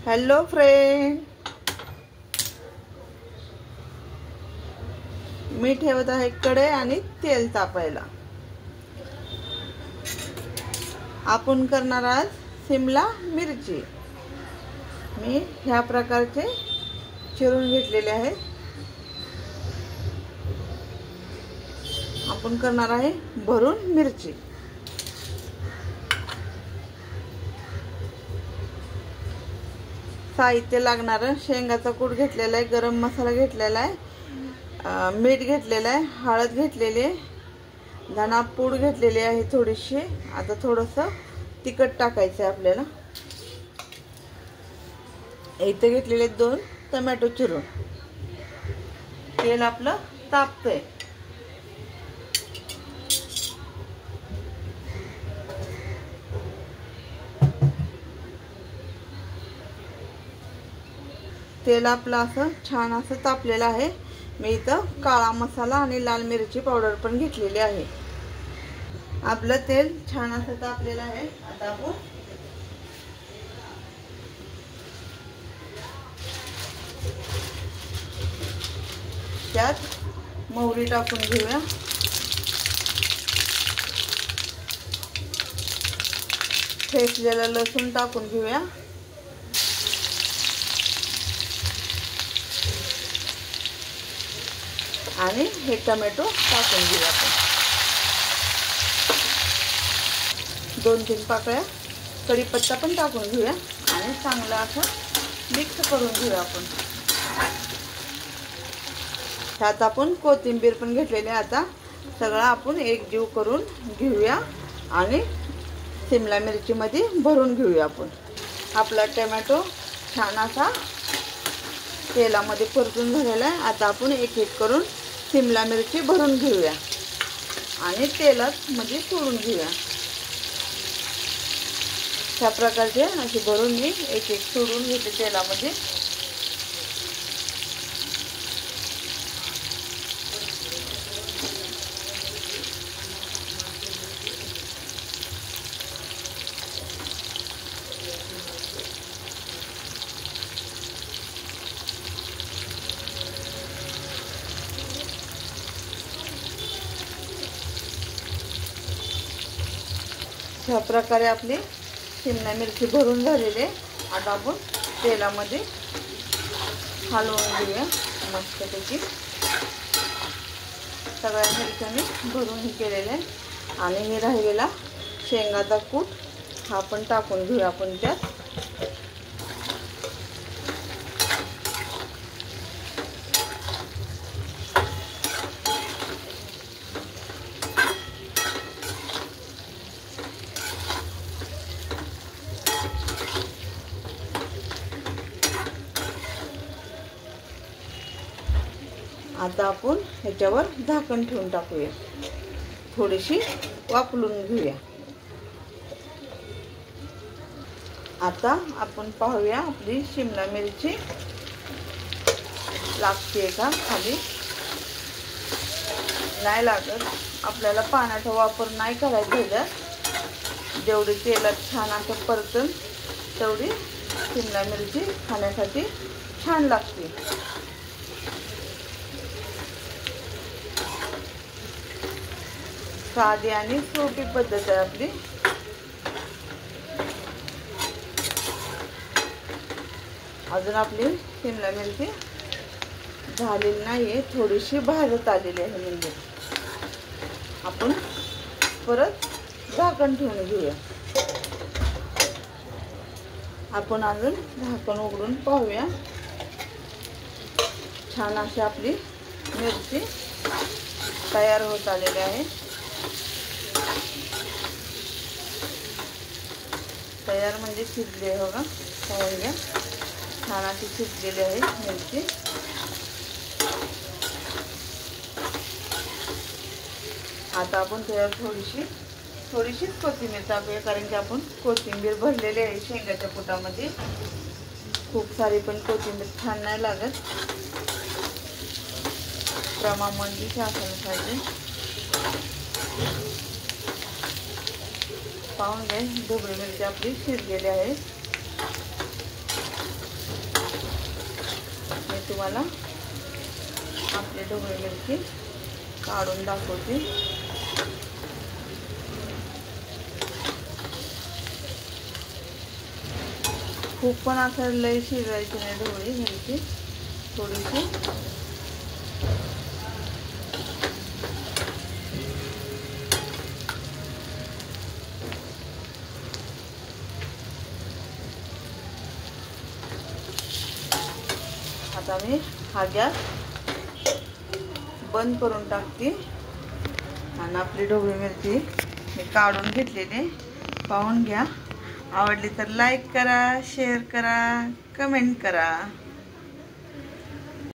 Hello friend, मी ठेवत आहे कढई आणि तेल तापायला। आपण करणार आज शिमला मिरची। मी ह्या प्रकारचे चिरून घेतलेले आहे। आपण करणार आहे भरून मिरची। साहित्य लागणार शेंगाचा कूट घेतलेला आहे, गरम मसाला घेतलेला आहे, मीठ घेतलेला आहे, हळद घेतलेली आहे, धना पूड घेतलेली आहे थोडीशी। आता थोडंसं तिखट टाकायचं आहे आपल्याला। इथे घेतलेले 2 टोमॅटो चिरून। तेल आपलं तापतंय। तेल आपलं असं छान असं तापलेलं आहे। मी इथं काळा मसाला आणि लाल मिरची पावडर पण घेतलेली आहे। आपलं तेल छान असं तापलेलं आहे। आता आपण त्यात मोहरी टाकून घेऊया। ठेचलेलं लसूण टाकून घेऊया। आणि हे टोमॅटो टाकून घेऊया आपण। 2-3 पाकळ्या कढीपत्ता पण टाकून घेऊया आणि चांगलं असं मिक्स करून घेऊया आपण। ह्यात आपण कोथिंबीर पण घेतलेली आहे। आता सगळं आपण एकजीव करून घेऊया आणि शिमला मिरची मध्ये भरून घेऊया आपण। आपला टोमॅटो छान असा तेलामध्ये परतून झालेला आहे। आता आपण एक एक करून शिमला मिरची भरून घेऊया आणि तेलात मध्ये सोडून घेऊया। ह्या प्रकारचे असे भरून मी एक एक सोडून घेते तेलामध्ये। ह्या प्रकारे आपली शिमला मिरची भरून झालेली आहे। आता आपण तेलामध्ये हलवून घेऊया मस्तपैकी। सगळ्या मिरच्या मी भरून केलेले आहे आणि मी राहिलेला शेंगाचा कूट हा पण टाकून घेऊया आपण त्यात। आता आपण ह्याच्यावर झाकण ठेवून टाकूया, थोडीशी वाफलून घेऊया। आता आपण पाहूया आपली शिमला मिरची लागते का खाली, नाही लागत। आपल्याला पाण्याचा वापर नाही करायचा ह्याच्यात। जेवढी तेलात छान असं परतून तेवढी शिमला मिरची खाण्यासाठी छान लागते। साधी आणि सोपी पद्धत आहे आपली। अजून आपली शिमला मिरची झालेली नाहीये, थोडीशी भाजत आलेली आहे। म्हणजे आपण परत झाकण ठेवून घेऊया। आपण अजून झाकण उघडून पाहूया। छान अशी आपली मिरची तयार होत आलेली आहे। तयार म्हणजे शिजली आहे बघा, पाहून घ्या। छान अशी शिजलेली आहे मिरची। आता आपण त्यावर थोडीशीच कोथिंबीर टाकूया, कारण की आपण कोथिंबीर भरलेली आहे शेंगाच्या पोटामध्ये। खूप सारी पण कोथिंबीर छान नाही लागत, प्रमाणामध्ये असायला पाहिजे। पाहून घ्या, ढोबळी मिरची आपली शिजलेली आहे। तुम्हाला आपली ढोबळी मिरची काढून दाखवते. खूप पण असं लय शिजवायची नाही ढोबळी मिरची, थोडीशी. आता मी हा गॅस बंद करून टाकते आणि आपली ढोबळी मिरची मी काढून घेतलेली पाहून घ्या. आवडली तर लाईक करा, शेअर करा, कमेंट करा.